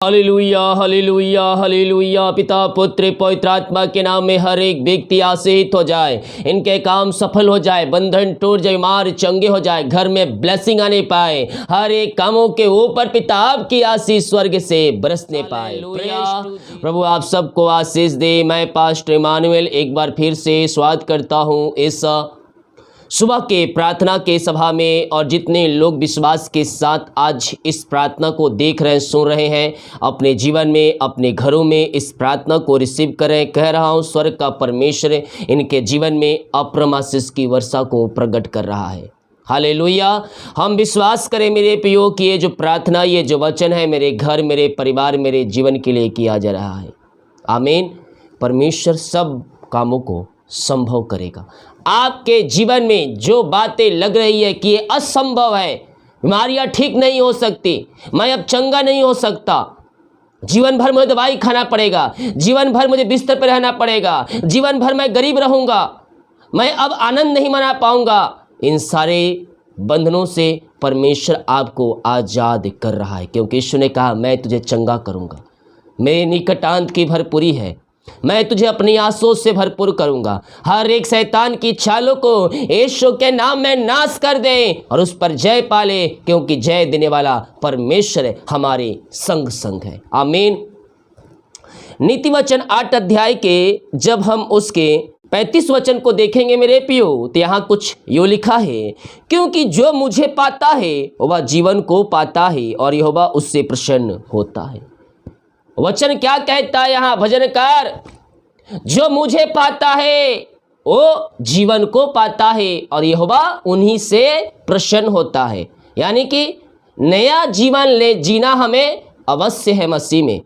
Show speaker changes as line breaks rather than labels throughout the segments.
Hallelujah hallelujah hallelujah. पिता पुत्र पवित्र आत्मा के नाम में हर एक व्यक्ति आशीषित हो जाए, इनके काम सफल हो जाए, बंधन टूट जाए, बीमार चंगे हो जाए, घर में ब्लेसिंग आने पाए, हर एक कामों के ऊपर पिता आपकी आशीष स्वर्ग से बरसने पाए। प्रभु आप सबको आशीष दे। मैं पास्टर इमानुएल एक बार फिर से स्वागत करता हूँ इस सुबह के प्रार्थना के सभा में, और जितने लोग विश्वास के साथ आज इस प्रार्थना को देख रहे हैं, सुन रहे हैं, अपने जीवन में अपने घरों में इस प्रार्थना को रिसीव करें। कह रहा हूँ स्वर्ग का परमेश्वर इनके जीवन में अप्रम आशीष की वर्षा को प्रकट कर रहा है। हालेलुया। हम विश्वास करें मेरे प्रियो कि ये जो प्रार्थना, ये जो वचन है मेरे घर, मेरे परिवार, मेरे जीवन के लिए किया जा रहा है। आमीन। परमेश्वर सब कामों को संभव करेगा। आपके जीवन में जो बातें लग रही है कि ये असंभव है, बीमारियां ठीक नहीं हो सकती, मैं अब चंगा नहीं हो सकता, जीवन भर मुझे दवाई खाना पड़ेगा, जीवन भर मुझे बिस्तर पर रहना पड़ेगा, जीवन भर मैं गरीब रहूंगा, मैं अब आनंद नहीं मना पाऊंगा, इन सारे बंधनों से परमेश्वर आपको आज़ाद कर रहा है। क्योंकि यीशु ने कहा मैं तुझे चंगा करूंगा, मेरे निकटांत की भरपूरी है, मैं तुझे अपनी आंसुओं से भरपूर करूंगा। हर एक शैतान की चालों को यीशु के नाम में नाश कर दे और उस पर जय पाले, क्योंकि जय देने वाला परमेश्वर हमारे संग संग है। आमीन। नीति वचन 8 अध्याय के जब हम उसके 35 वचन को देखेंगे मेरे प्रियो, तो यहाँ कुछ यो लिखा है, क्योंकि जो मुझे पाता है वह जीवन को पाता है और यहोवा उससे प्रसन्न होता है। वचन क्या कहता है यहाँ भजनकार? जो मुझे पाता है वो जीवन को पाता है और यहोवा उन्हीं से प्रसन्न होता है। यानी कि नया जीवन जीना हमें अवश्य है मसीह में।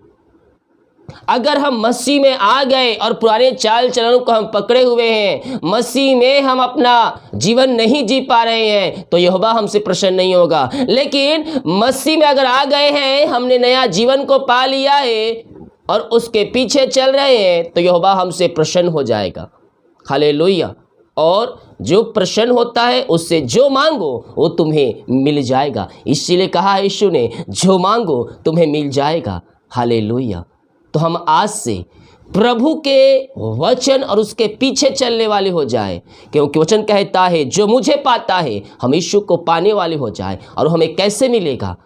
अगर हम मसीह में आ गए और पुराने चाल चलनों को हम पकड़े हुए हैं, मसीह में हम अपना जीवन नहीं जी पा रहे हैं, तो यहोवा हमसे प्रसन्न नहीं होगा। लेकिन मसीह में अगर आ गए हैं, हमने नया जीवन को पा लिया है और उसके पीछे चल रहे हैं, तो यहोवा हमसे प्रसन्न हो जाएगा। हालेलुया। और जो प्रसन्न होता है उससे जो मांगो वो तुम्हें मिल जाएगा। इसीलिए कहा यीशु ने, जो मांगो तुम्हें मिल जाएगा। हालेलुया। तो हम आज से प्रभु के वचन और उसके पीछे चलने वाले हो जाए, क्योंकि वचन कहता है जो मुझे पाता है हम यीशु को पाने वाले हो जाए। और हमें कैसे मिलेगा?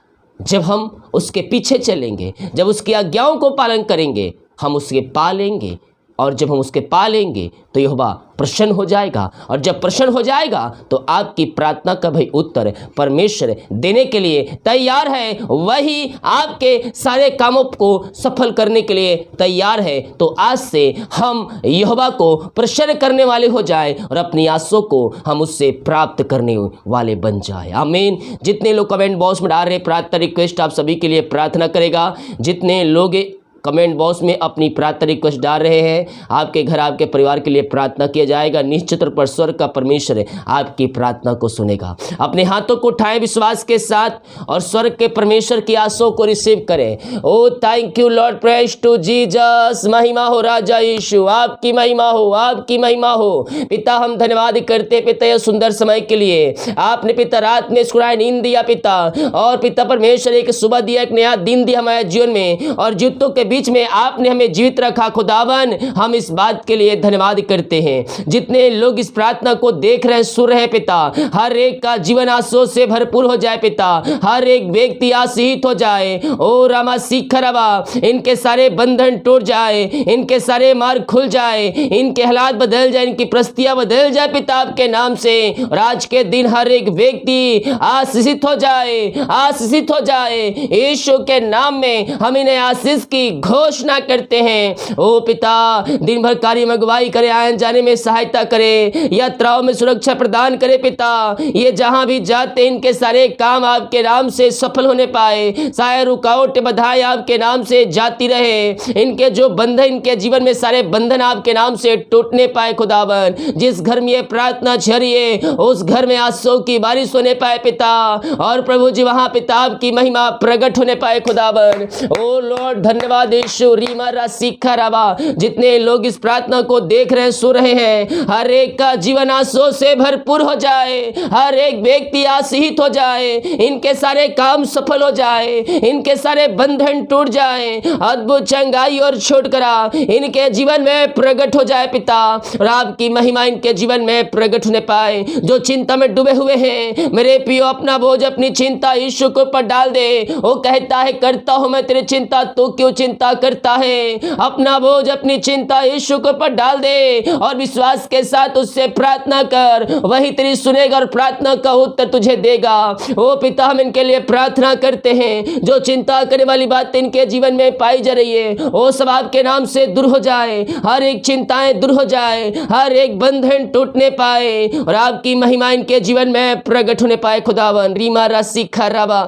जब हम उसके पीछे चलेंगे, जब उसकी आज्ञाओं को पालन करेंगे, हम उसके पालेंगे। और जब हम उसके पालेंगे तो यहोवा प्रसन्न हो जाएगा। और जब प्रसन्न हो जाएगा तो आपकी प्रार्थना का भी उत्तर परमेश्वर देने के लिए तैयार है। वही आपके सारे कामों को सफल करने के लिए तैयार है। तो आज से हम यहोवा को प्रसन्न करने वाले हो जाए और अपनी आशों को हम उससे प्राप्त करने वाले बन जाए। आमीन। जितने लोग कमेंट बॉक्स में डाल रहे प्रार्थना रिक्वेस्ट, आप सभी के लिए प्रार्थना करेगा। जितने लोग कमेंट बॉक्स में अपनी प्रार्थना रिक्वेस्ट डाल रहे हैं, आपके घर, आपके परिवार के लिए प्रार्थना किया जाएगा। निश्चित तौर पर स्वर्ग का परमेश्वर आपकी प्रार्थना को सुनेगा। अपने हाथों को उठाएं विश्वास के साथ और स्वर्ग के परमेश्वर की आशीषों को रिसीव करें। Oh thank you Lord, praise to Jesus. महिमा हो राजा यीशु, आपकी महिमा हो, आपकी महिमा हो। पिता हम धन्यवाद करते पिता यह सुंदर समय के लिए। आपने पिता रात में सुनाई नींद दिया पिता, और पिता परमेश्वर एक सुबह दिया, एक नया दिन दिया हमारे जीवन में, और जीतों के बीच में आपने हमें जीवित रखा। खुदावन हम इस बात के लिए धन्यवाद करते हैं। जितने लोग इस प्रार्थना को देख रहे हैं, सुन रहे हैं पिता, हर एक का जीवन आशीषों से भरपूर हो जाए पिता। हर एक व्यक्ति आशीषित हो जाए। ओ रामा सीखरवा, इनके सारे बंधन टूट जाए, इनके सारे मार्ग खुल जाए, इनके हालात बदल जाए, इनकी परिस्थितियां बदल जाए पिता आपके नाम से। और आज के दिन हर एक व्यक्ति आशीषित हो जाए, आशीषित हो जाए। यीशु के नाम में हम इन्हें आशीष की घोषणा करते हैं। ओ पिता दिन भर कार्य में अगुवाई करे, आने जाने में सहायता करे, यात्राओं में सुरक्षा प्रदान करे पिता। ये जहां भी जाते इनके सारे काम आपके नाम से सफल होने पाए। सारे रुकावट बधाई आपके नाम से जाती रहे। इनके जो बंधन, इनके जीवन में सारे बंधन आपके नाम से टूटने पाए खुदावन। जिस घर में ये प्रार्थना छरिए उस घर में आंसुओं की बारिश होने पाए पिता। और प्रभु जी वहां पिता आपकी महिमा प्रकट होने पाए खुदावन। ओ लॉर्ड धन्यवाद देशु रीमा राशिखा रवा। जितने लोग इस प्रार्थना को देख रहे सुन रहे हैं, हर एक का जीवन आंसुओं से भरपूर हो जाए, हर एक व्यक्ति आशीषित हो जाए, इनके सारे काम सफल हो जाए, इनके सारे बंधन टूट जाए, अद्भुत चंगाई और छुटकारा इनके जीवन में प्रकट हो जाए पिता, और आपकी महिमा इनके जीवन में प्रकट होने पाए। जो चिंता में डूबे हुए हैं मेरे पियो, अपना बोझ अपनी चिंता यीशु के ऊपर डाल दे। वो कहता है करता हूं मैं तेरी चिंता, तू क्यों चिंता करता है। अपना बोझ अपनी चिंता यीशु के ऊपर डाल दे और विश्वास के साथ उससे प्रार्थना कर, वही तेरी सुनेगा और प्रार्थना का उत्तर तुझे देगा। ओ पिता, हम इनके लिए प्रार्थना करते हैं। जो चिंता करने वाली बात इनके जीवन में पाई जा रही है, वो सब आपके नाम से दूर हो जाए, हर एक चिंताएं दूर हो जाए, हर एक बंधन टूटने पाए और आपकी महिमा इनके जीवन में प्रकट होने पाए। खुदावन रीमा राशिखा रवा,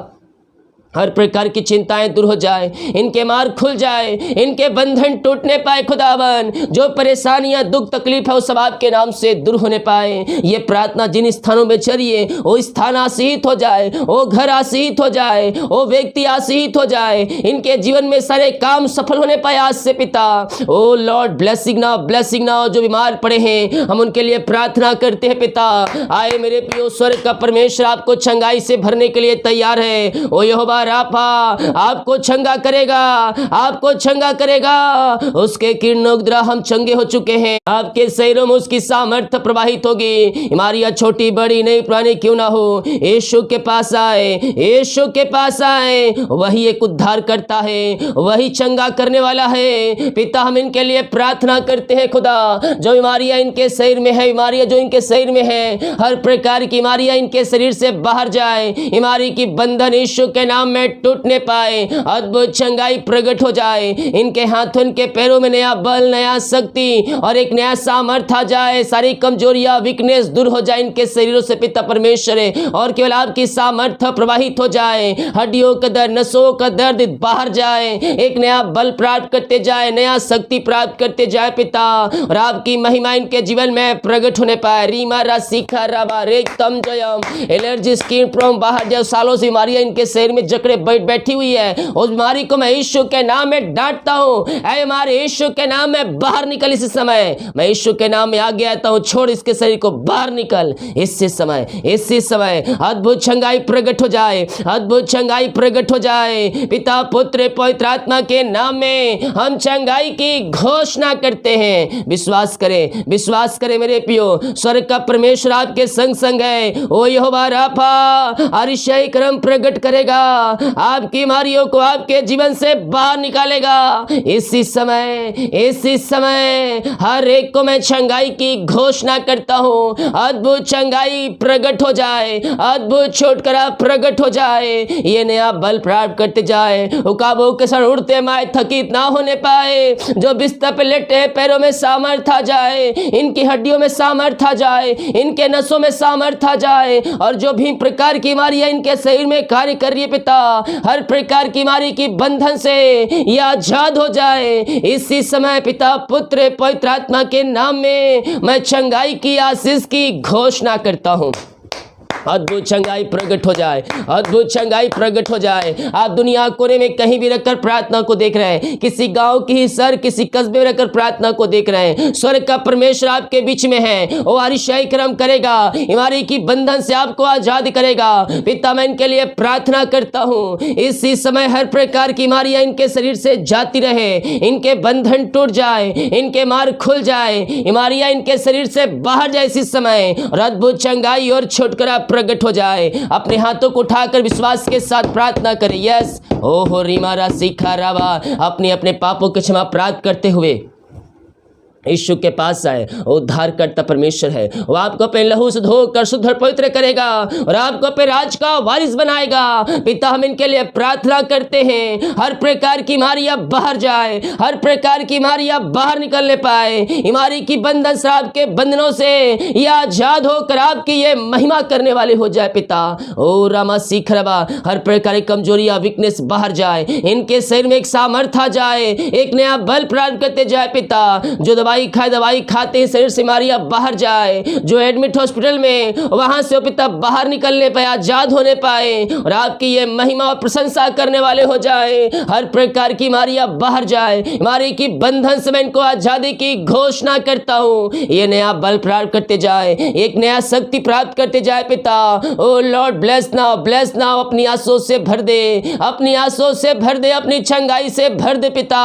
हर प्रकार की चिंताएं दूर हो जाए, इनके मार्ग खुल जाए, इनके बंधन टूटने पाए। खुदावन जो परेशानियां दुख तकलीफ है वो सब आपके नाम से दूर होने पाए। ये प्रार्थना जिन स्थानों में चलिए वो स्थान आशीषित हो जाए, वो घर आशीषित हो जाए, वो व्यक्ति आशीषित हो जाए, इनके जीवन में सारे काम सफल होने पाए आज से पिता। ओ लॉर्ड ब्लेसिंग नाउ। जो बीमार पड़े हैं हम उनके लिए प्रार्थना करते हैं पिता। आए मेरे प्रियो, स्वर्ग का परमेश्वर आपको चंगाई से भरने के लिए तैयार है। ओ यहोवा राफा आपको चंगा करेगा, आपको चंगा करेगा। उसके किरणों के द्वारा हम चंगे हो चुके हैं, आपके शरीरों में उसकी सामर्थ्य प्रवाहित होगी। बीमारियां छोटी बड़ी नहीं पुरानी क्यों ना हो, यीशु के पास आए, यीशु के पास आए। वही एक उद्धार करता है, वही चंगा करने वाला है। पिता, हम इनके लिए प्रार्थना करते हैं खुदा। जो बीमारियां इनके शरीर में है, बीमारियां जो इनके शरीर में है, हर प्रकार की बीमारियां इनके शरीर से बाहर जाए, बीमारी की बंधन यीशु के नाम में टूटने पाए, अद्भुत चंगाई प्रकट हो जाए। इनके हाथों इनके पैरों में नया बल, नया शक्ति और एक नया सामर्थ्य आ जाए। सारी कमजोरियां वीकनेस दूर हो जाए इनके शरीरों से पिता परमेश्वर, और केवल आपकी सामर्थ्य प्रवाहित हो जाए। हड्डियों का दर्द, नसों का दर्द बाहर जाए, एक नया बल प्राप्त करते जाए, नया शक्ति प्राप्त करते जाए पिता, और आपकी महिमा इनके जीवन में प्रकट होने पाए। रीमा राशिखा रवा रेतम जयम। एलर्जी, स्किन प्रॉब्लम बाहर जाए, सालों से बीमारियां इनके शरीर में जकड़े बैठी हुई है, उस बीमारी को मैं यीशु के नाम में डांटता हूं। ऐ हमारे यीशु के नाम में बाहर निकल। इस समय मैं यीशु के नाम में आगे आता हूं, छोड़ इसके शरीर को, बाहर निकल। इसी समय अद्भुत चंगाई प्रकट हो जाए, अद्भुत चंगाई प्रकट हो जाए। पिता पुत्र पवित्र आत्मा के नाम में हम चंगाई की घोषणा करते हैं। विश्वास करें मेरे पियो, स्वर्ग का परमेश्वर आपके संग संग है। ओ यहोवा राफा अतिशय कर्म प्रकट करेगा, आपकी बीमारियों को आपके जीवन से बाहर निकालेगा। इसी समय हर एक को मैं चंगाई की घोषणा करता हूं। अद्भुत चंगाई प्रकट हो जाए, अद्भुत छुटकारा प्रकट हो जाए। ये नया बल प्राप्त करते जाए, उकाबों के साथ उड़ते माए थकित ना होने पाए। जो बिस्तर पे लेटे पैरों में सामर्थ्य आ जाए, इनकी हड्डियों में सामर्थ्य आ जाए, इनके नसों में सामर्थ्य आ जाए, और जो भी प्रकार की बीमारियां इनके शरीर में कार्य कर रही है पिता, हर प्रकार की बीमारी की बंधन से ये आजाद हो जाए। इसी समय पिता पुत्र पवित्र आत्मा के नाम में मैं चंगाई की आशीष की घोषणा करता हूं। अद्भुत चंगाई प्रकट हो जाए, अद्भुत चंगाई प्रकट हो जाए। आप दुनिया कोने में कहीं भी रखकर प्रार्थना को देख रहे हैं, किसी गांव की शहर किसी कस्बे में रखकर प्रार्थना को देख रहे हैं, स्वर्ग का परमेश्वर आपके बीच में है। वो अतिशय कर्म करेगा, बीमारी की बंधन से आपको आजाद करेगा। पिता, मैं इनके लिए प्रार्थना करता हूँ। इसी समय हर प्रकार की बीमारियां इनके शरीर से जाती रहे, इनके बंधन टूट जाए, इनके मार्ग खुल जाए, बीमारियां इनके शरीर से बाहर जाए इसी समय, और अद्भुत चंगाई और छुटकारा प्रकट हो जाए। अपने हाथों को उठाकर विश्वास के साथ प्रार्थना करें। यस ओहो रीमा राशिखा रवा। अपने पापों की क्षमा प्राप्त करते हुए यीशु के पास आए, उद्धार करता परमेश्वर है। वो आपको अपने लहू से धोकर शुद्ध और पवित्र करेगा और आपको अपने राज का वारिस बनाएगा। पिता, हम इनके लिए प्रार्थना करते हैं। हर प्रकार की बीमारियां बाहर जाए, हर प्रकार की बीमारियां बाहर निकलने पाए, बीमारी की बंधन से, आपके बंधनों से ये आजाद होकर आपकी ये महिमा करने वाले हो जाए। पिता ओ रामा सीख रवा, हर प्रकार की कमजोरियां वीकनेस बाहर जाए, इनके शरीर में एक सामर्थ्य आ जाए, एक नया बल प्राप्त करते जाए। पिता, जो दवाई दवाई खाते ही शरीर से बीमारियां बाहर जाए, जो एडमिट हॉस्पिटल में वहां से पिता बाहर निकलने पाए, आजाद होने पाए और आपकी ये महिमा और प्रशंसा करने वाले हो जाए। हर प्रकार की बीमारियां बाहर जाए, बीमारी की बंधन से मैं इनको आजादी की घोषणा करता हूं। ये नया बल प्राप्त करते जाए, एक नया शक्ति प्राप्त करते जाए पिता। ओ लॉर्ड ब्लेस नाउ, अपनी आंसू से भर दे, अपनी आंसू से भर दे, अपनी छंगाई से भर दे पिता।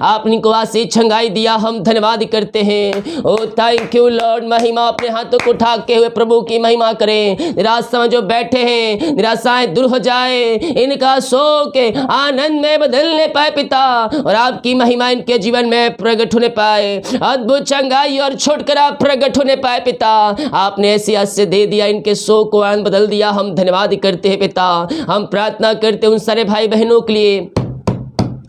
आपने को आशीष छंगाई दिया, हम धन्यवाद करते हैं। ओ थैंक यू लॉर्ड। महिमा अपने हाथों को उठा के हुए प्रभु की महिमा करें। निराशा में जो बैठे हैं, निराशाएं दूर हो जाए, इनका शोक आनंद में बदलने पाए पिता, और आपकी महिमा इनके जीवन में प्रकट होने पाए, अद्भुत चंगाई और छुटकारा प्रकट होने पाए पिता। आपने ऐसी आशीष दे दिया, इनके शोक को आनंद बदल दिया, हम धन्यवाद करते हैं पिता। हम प्रार्थना करते हैं उन सारे भाई बहनों के लिए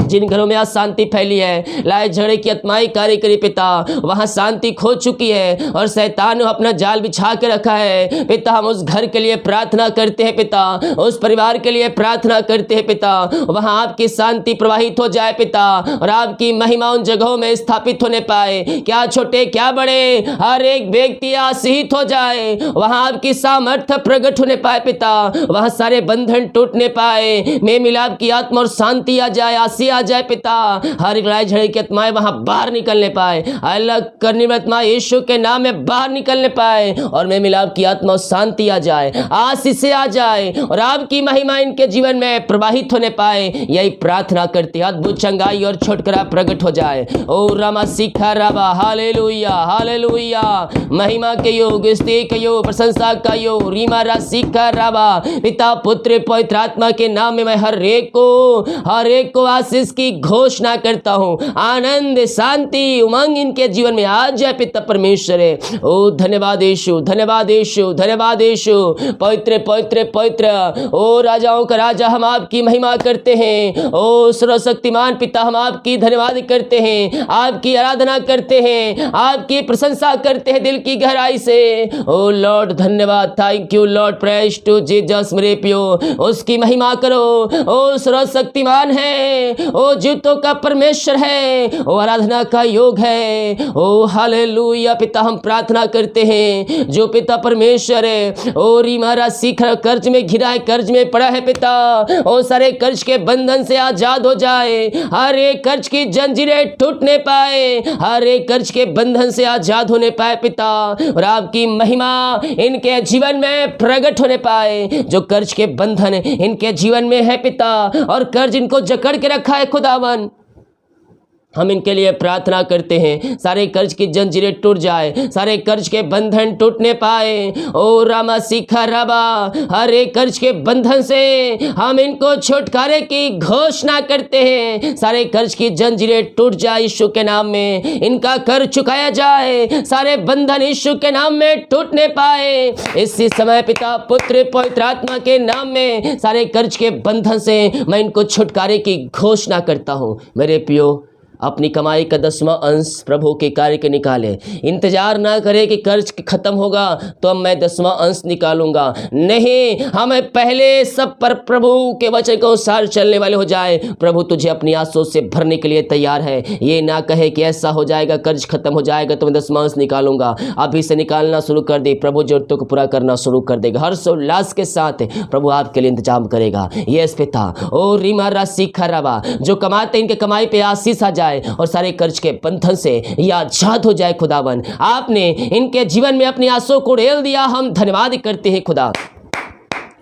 जिन घरों में आज शांति फैली है, लड़ाई झगड़े की आत्माएं कार्य करी पिता, वहां शांति खो चुकी है और शैतान ने अपना जाल बिछा के रखा है पिता। हम उस घर के लिए प्रार्थना करते हैं पिता, उस परिवार के लिए प्रार्थना करते हैं पिता। वहां आपकी शांति प्रवाहित हो जाए पिता, और आपकी महिमा उन जगहों में स्थापित होने पाए, क्या छोटे क्या बड़े, हर एक व्यक्ति आशीषित हो जाए। वहां आपकी सामर्थ्य प्रकट होने पाए पिता, वहां सारे बंधन टूटने पाए, मेल मिलाप की आत्मा और शांति आ जाए, आशीष आ जाए पिता। हर लड़ाई झगड़े की आत्माएं वहां बाहर निकलने पाए, अलग करने वाली आत्मा यीशु के नाम में बाहर निकलने पाए, और मेल मिलाप की आत्मा और शांति आ जाए, आशीष आ जाए, और आपकी महिमा इनके जीवन में प्रवाहित होने पाए। यही प्रार्थना करते, अद्भुत चंगाई और छुटकारा प्रकट हो जाए। ओ रामा सीखा राबा, हालेलुया हालेलुया। महिमा के योग, स्तुति के योग, प्रशंसा का योग, रीमा रा सीखा राबा। पिता पुत्र पवित्र आत्मा के नाम में मैं हर एक को आशीष की घोषणा करता हूं। आनंद, शांति, उमंग इनके जीवन में आ जाए पिता परमेश्वर। ओ धन्यवाद यीशु, धन्यवाद यीशु, धन्यवाद यीशु। पवित्र पवित्र पवित्र ओ राजाओं का राजा, हम आपकी महिमा करते हैं। ओ सर्वशक्तिमान पिता, हम आपकी धन्यवाद करते हैं, आपकी आराधना करते हैं, आपकी प्रशंसा करते हैं दिल की गहराई से। ओ लॉर्ड धन्यवाद, thank you Lord, praise to Jesus मेरे पियो। उसकी महिमा करो। ओ सर्वशक्तिमान है, ओ जीवों का परमेश्वर है, ओ आराधना का योग है। ओ हालेलुया पिता, हम प्रार्थना करते हैं जो पिता परमेश्वर है, ओ रीमारा सीख कर्ज में घिरा है, कर्ज में पड़ा है पिता, ओ सारे कर्ज के बंधन से आजाद हो जाए, हर एक कर्ज की जंजीरें टूटने पाए, हर एक कर्ज के बंधन से आजाद होने पाए पिता, और आपकी महिमा इनके जीवन में प्रकट होने पाए। जो कर्ज के बंधन इनके जीवन में है पिता, और कर्ज इनको जकड़ के रखा है खुदावन, हम इनके लिए प्रार्थना करते हैं, सारे कर्ज की जंजीरें टूट जाए, सारे कर्ज के बंधन टूटने पाए। ओ रामा सीखा राबा, हर एक कर्ज के बंधन से हम इनको छुटकारे की घोषणा करते हैं। सारे कर्ज की जंजीरें टूट जाए यीशु के नाम में, इनका कर्ज चुकाया जाए, सारे बंधन यीशु के नाम में टूटने पाए। इसी समय पिता पुत्र पवित्र आत्मा के नाम में सारे कर्ज के बंधन से मैं इनको छुटकारे की घोषणा करता हूँ। मेरे पियो, अपनी कमाई का 10वां अंश प्रभु के कार्य के निकाले। इंतजार ना करे कि कर्ज खत्म होगा तो अब मैं 10वां अंश निकालूंगा, नहीं, हमें पहले सब पर प्रभु के वचन के अनुसार चलने वाले हो जाए। प्रभु तुझे अपनी आंसू से भरने के लिए तैयार है। ये ना कहे कि ऐसा हो जाएगा, कर्ज खत्म हो जाएगा तो मैं 10वां अंश निकालूंगा। अभी से निकालना शुरू कर दे, प्रभु जरूरतों को पूरा करना शुरू कर देगा। हर्ष उल्लास के साथ प्रभु आपके लिए इंतजाम करेगा। यस पिता, ओ रीमा राशि खराबा, जो कमाते इनके कमाई पे आशीष आ जाए और सारे कर्ज के बंधन से यह आजाद हो जाए। खुदावन, आपने इनके जीवन में अपनी आंसू को ढेल दिया, हम धन्यवाद करते हैं खुदा।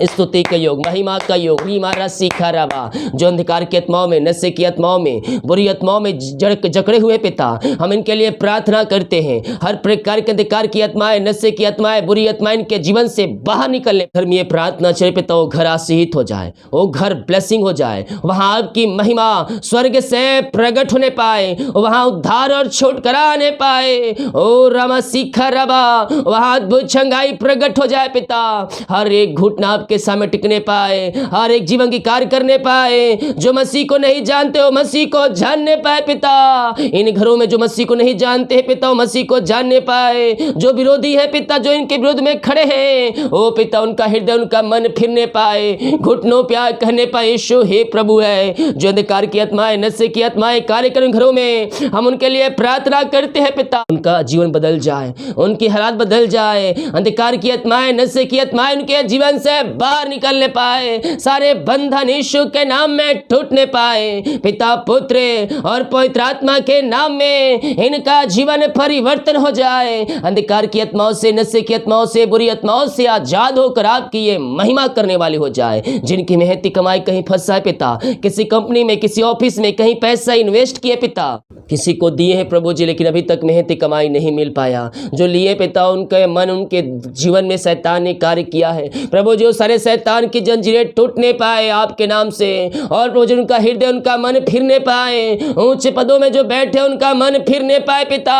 स्तुति का योग, महिमा का योग, रीमारा सीखा रावा, जो अंधकार की आत्माओं में, नशे की आत्माओं में, बुरी आत्माओं में जकड़े हुए पिता, हम इनके लिए प्रार्थना करते हैं। हर प्रकार के अंधकार की आत्माएं, नशे की आत्माएं, बुरी आत्माएं इनके जीवन से बाहर निकलने। घर में ये प्रार्थना चले पिता, वो घर आशीषित हो जाए, वो घर ब्लेसिंग हो जाए, वहां आपकी महिमा स्वर्ग से प्रकट होने पाए, वहां उद्धार और छुटकारा आने पाए। ओ रामा सीखा रावा, वहां अद्भुत चंगाई प्रकट हो जाए पिता। हर एक घुटना आपके सामने टिकने पाए, हर एक जीवन की कार्य करने पाए। जो मसीह को नहीं जानते हो मसीह को जानने पाए पिता। इन घरों में जो मसीह को नहीं जानते हैं पिता, वो मसीह को जानने पाए। जो विरोधी है पिता, जो इनके विरोध में खड़े हैं, ओ पिता उनका हृदय उनका मन फिरने पाए, घुटनों पे आके कहने पाए यीशु हे प्रभु है। जो अंधकार की आत्माएं, नशे की आत्माएं कार्य करें घरों में, हम उनके लिए प्रार्थना करते हैं पिता, उनका जीवन बदल जाए, उनकी हालात बदल जाए। अंधकार की आत्माएं, नशे की आत्माएं उनके जीवन से बाहर निकलने पाए, सारे बंधन यीशु के नाम में टूटने पाए। पिता, पुत्र और पवित्र आत्मा के नाम में इनका जीवन परिवर्तन हो जाए। अंधकार की आत्माओं से, नशे की आत्माओं से, बुरी आत्माओं से आजाद होकर आपकी ये महिमा करने वाली हो जाए। जिनकी मेहनती कमाई कहीं फंसा है पिता, किसी कंपनी में, किसी ऑफिस में कहीं पैसा इन्वेस्ट किए पिता, किसी को दिए हैं प्रभु जी लेकिन अभी तक मेहनती कमाई नहीं मिल पाया। जो लिए पिता, उनके मन, उनके जीवन में शैतान ने कार्य किया है प्रभु जी, सारे शैतान की जंजीरें टूटने पाए आपके नाम से। और प्रभु जी उनका हृदय, उनका मन फिरने पाए, ऊंचे पदों में जो बैठे उनका मन फिरने पाए पिता,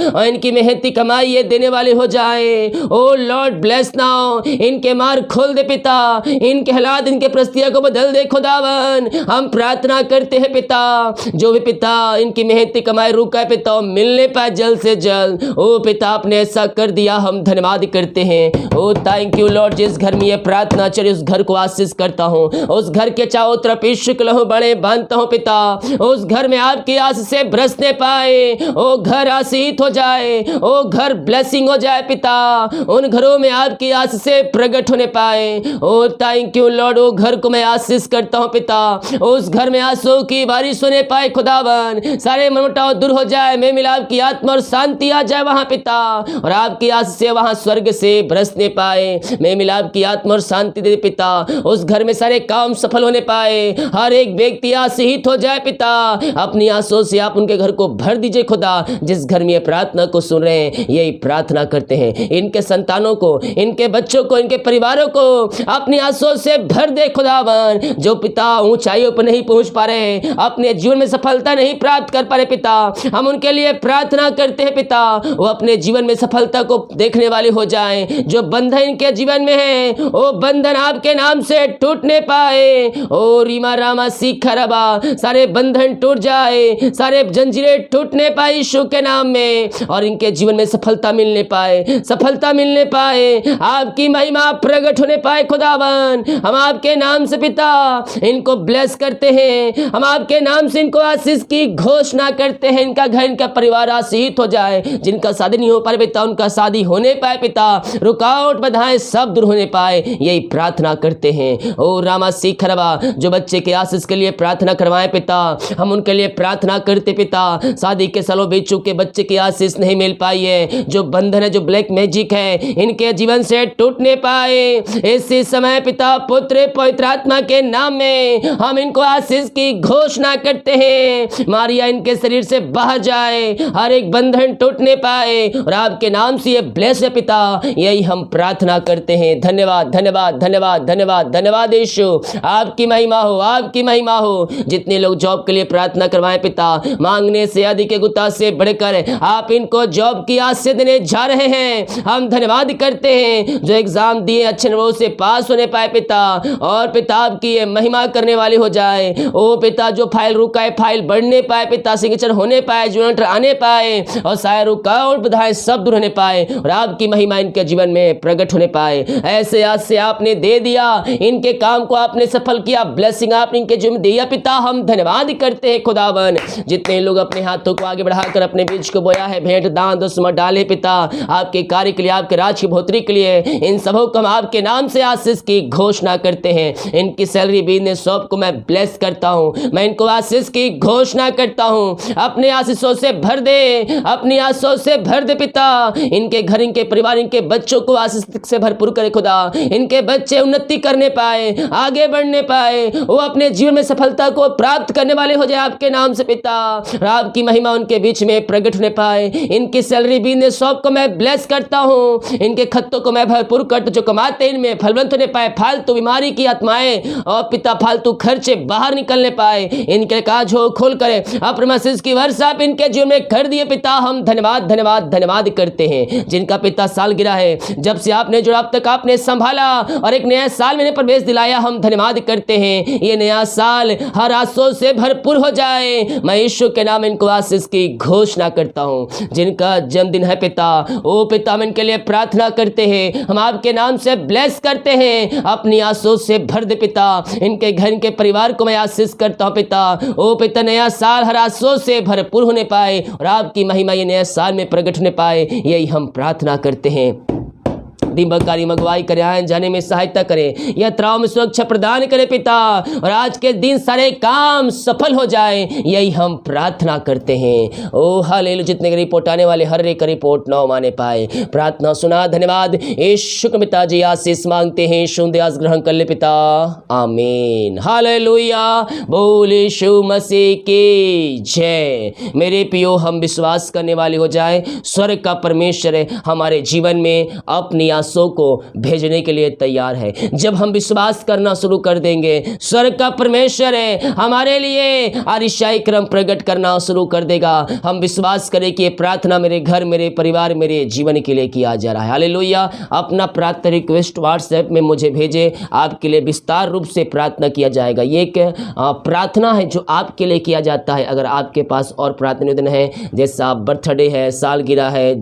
और इनकी मेहनती कमाई ये देने वाले हो जाए। ओ लॉर्ड ब्लेस नाउ, इनके मार्ग खोल दे पिता, इनके हालात, इनके परिस्थितियों को बदल दे खुदावन। हम प्रार्थना करते हैं पिता, जो भी पिता इनकी मेहनती कमाई रुका है पिता, मिलने पाए जल्द से जल्द। ओ पिता आपने ऐसा कर दिया, हम धन्यवाद करते हैं। ओ थैंक यू लॉर्ड। जिस घर में ये प्रार्थना चले उस घर को आशीष करता हूँ, उस घर के चारों तरफ यीशु के लहू बड़े बांधता हूँ पिता, उस घर में आपकी आशीष से बरसने पाए, ओ घर आशीष हो जाए, ओ घर ब्लेसिंग हो जाए पिता, उन घरों में आपकी आशीष से प्रकट होने पाए। ओ थैंक यू लॉर्ड। ओ घर को मैं आशीष करता हूँ पिता, उस घर में आंसू की बारिश होने पाए खुदावन, सारे मनमुटाव दूर हो जाए, में मिलाप की आत्मा और शांति आ जाए वहां पिता, और आपकी आशीष से वहां स्वर्ग से बरसने पाए, में मिलाप की आत्मा और शांति दे पिता। उस घर में सारे काम सफल होने पाए, हर एक व्यक्ति आशीषित हो जाए पिता। अपनी आंसुओं से आप उनके घर को भर दीजिए खुदा। जिस घर में ये प्रार्थना को सुन रहे हैं, यही प्रार्थना करते हैं, इनके संतानों को, इनके बच्चों को, इनके परिवारों को अपनी आंसुओं से भर दे खुदावन। जो पिता ऊंचाइयों पर नहीं पहुंच पा रहे, अपने जीवन में सफलता नहीं प्राप्त कर पा रहे पिता, हम उनके लिए प्रार्थना करते हैं पिता, वो अपने जीवन में सफलता को देखने वाले हो जाएं। जो बंधन इनके जीवन में है, वो बंधन आपके नाम से टूटने पाए। ओ रीमा रामा सीखा रबा, सारे बंधन टूट जाए, सारे जंजीरें टूटने पाए यीशु के नाम में, और इनके जीवन में सफलता मिलने पाए, सफलता मिलने पाए, आपकी महिमा प्रकट होने पाए खुदावन। हम आपके नाम से पिता इनको ब्लेस करते हैं, हम आपके नाम से इनको आशीष की घोषणा करते हैं। इनका घर, इनका परिवार आशीषित हो जाए। जिनका शादी नहीं हो पाए पिता, उनका शादी होने पाए पिता, रुकावट बाधाएं सब दूर होने पाए, यही प्रार्थना करते हैं। ओ रामा सीख रबा, जो बच्चे के आशीष के लिए प्रार्थना करवाएं पिता, हम उनके लिए प्रार्थना करते पिता। शादी के सालों बीत चुके, बच्चे की आशीष नहीं मिल पाई है, जो बंधन है, जो ब्लैक मैजिक है, इनके जीवन से टूटने पाए इसी समय पिता, पुत्र, पवित्र आत्मा के नाम में हम इनको आशीष की घोषणा करते हैं। मारिया इनके शरीर से बाहर जाए, हर एक बंधन टूटने पाए, और आपके नाम से ये ब्लेस है पिता, यही हम प्रार्थना करते हैं। धन्यवाद, धन्यवाद, धन्यवाद, धन्यवाद, धन्यवाद यीशु। आपकी महिमा हो, आपकी महिमा हो। जितने लोग जॉब के लिए प्रार्थना करवाएं पिता, मांगने से अधिक गुता से बढ़कर आप इनको जॉब की आशीष देने जा रहे हैं। हम धन्यवाद करते हैं। जो एग्जाम दिए अच्छे नंबरों से पास होने पाए पिता, और पिता आपकी ये महिमा करने वाले हो जाए। ओ पिता, जो फाइल रुका है, फाइल बढ़ने पाए पिता, सिग्नेचर होने पाए, ज्वाइंटर आने पाए, और सारे रुकावट बाधाएं सब दूर होने पाए, और आपकी महिमा इनके जीवन में प्रकट होने पाए। ऐसे आज से आपने दे दिया, इनके काम को आपने सफल किया, ब्लेसिंग आपने इनके जीवन में दिया पिता, हम धन्यवाद करते हैं खुदावन। जितने लोग अपने हाथों को आगे बढ़ाकर अपने बीज को बोया है, भेंट दान दसमत डाले पिता, आपके कार्य के लिए, आपके राज की भोतरी के लिए, इन सबों को हम आपके नाम से आशीष की घोषणा करते हैं। इनकी सैलरी, बिजनेस, शॉप को मैं ब्लेस करता हूं, मैं इनको आशीष की घोषणा करता हूं। अपने आशीषों से भर दे, अपनी आशीषों से भर दे पिता। इनके घर, इनके परिवार, इनके बच्चों को आशीष से भरपूर करे खुदा। इनके बच्चे उन्नति करने पाए, आगे बढ़ने पाए, वो अपने जीवन में सफलता को प्राप्त करने वाले हो जाए आपके नाम से पिता, और आपकी महिमा उनके बीच में प्रकट होने पाए। इनकी सैलरी, बिजनेस, शॉप को मैं ब्लेस करता हूं, इनके खत्तों को मैं भरपूर करता, जो कमाते हैं इनमें फलवंत होने पाए, फालतू बीमारी की आत्माएं और पिता फालतू खर्चे बाहर निकलने पाए, इनके काज हो खोल करे, अपने आशीष की वर्षा आप इनके जीवन में कर दिए पिता, हम धन्यवाद धन्यवाद धन्यवाद करते हैं। जिनका पिता सालगिरह है, जब से आपने जुड़ा अब तक आपने संभाला और एक नया साल में प्रवेश दिलाया, हम धन्यवाद करते हैं। ये नया साल हर आशीषों से भरपूर हो जाए। मैं यीशु के नाम इनको आशीष की घोषणा करता हूँ। जिनका जन्मदिन है पिता, ओ पिता हम इनके लिए प्रार्थना करते हैं, हम आपके नाम से ब्लेस करते हैं, अपनी आशीषों से भर दे पिता। इनके घर के परिवार को मैं आशीष करता हूँ पिता। ओ पिता नया साल हर आशीषों से भरपूर होने पाए और आपकी महिमा ये नया साल में प्रकट होने पाए, यही हम प्रार्थना करते हैं। दिम्बकारी मगवाई करे, आने जाने में सहायता करें, यात्राओं में सुरक्षा प्रदान करें पिता, और आज के दिन सारे काम सफल हो जाए, यही हम प्रार्थना करते हैं। ओ हालेलुया। जितने के रिपोर्ट आने वाले हर एक रिपोर्ट न माने पाए, प्रार्थना सुना, धन्यवाद। यीशु के पिता जी आशीष मांगते हैं, सुन आज ग्रहण कर ले पिता, आमीन। हालेलुया। बोले यीशु मसीह की जय। मेरे प्रियो, हम विश्वास करने वाले हो जाए, स्वर्ग का परमेश्वर हमारे जीवन में अपनी आशीषों को भेजने के लिए तैयार है। जब हम विश्वास करना शुरू कर देंगे, स्वर्ग का परमेश्वर है हमारे लिए आरिशाई क्रम प्रकट करना शुरू कर देगा। हम विश्वास करें कि ये प्रार्थना मेरे घर, मेरे परिवार, मेरे जीवन के लिए किया जा रहा है। हालेलुया। अपना प्रार्थना रिक्वेस्ट व्हाट्सएप में मुझे भेजे, आपके लिए विस्तार रूप से प्रार्थना किया जाएगा। ये एक प्रार्थना है जो आपके लिए किया जाता है। अगर आपके पास और प्रार्थना निवेदन है, जैसे आप बर्थडे है, सालगिरह है,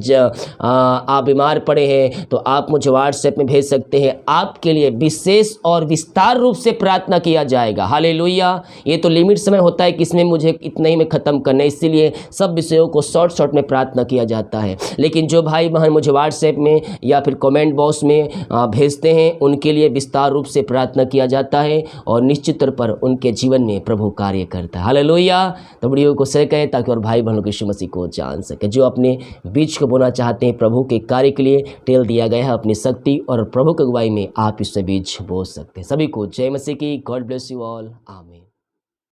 आप बीमार पड़े हैं, तो आप मुझे व्हाट्सएप में भेज सकते हैं। आपके लिए विशेष और विस्तार रूप से प्रार्थना किया जाएगा। हालेलुया। ये तो लिमिट समय होता है कि इसमें मुझे इतना ही में ख़त्म करना है, इसीलिए सब विषयों को शॉर्ट में प्रार्थना किया जाता है। लेकिन जो भाई बहन मुझे व्हाट्सएप में या फिर कमेंट बॉक्स में भेजते हैं, उनके लिए विस्तार रूप से प्रार्थना किया जाता है और निश्चित तौर पर उनके जीवन में प्रभु कार्य करता है। हालेलुया। तो वीडियो को शेयर करें ताकि और भाई बहनों के यीशु मसीह को जान सके। जो अपने बीज को बोना चाहते हैं प्रभु के कार्य के लिए, टेल दिया गया है, अपनी शक्ति और प्रभु की अगुवाई में आप इससे बीज बो सकते हैं। सभी को जय मसीह की। God bless you all. आमीन।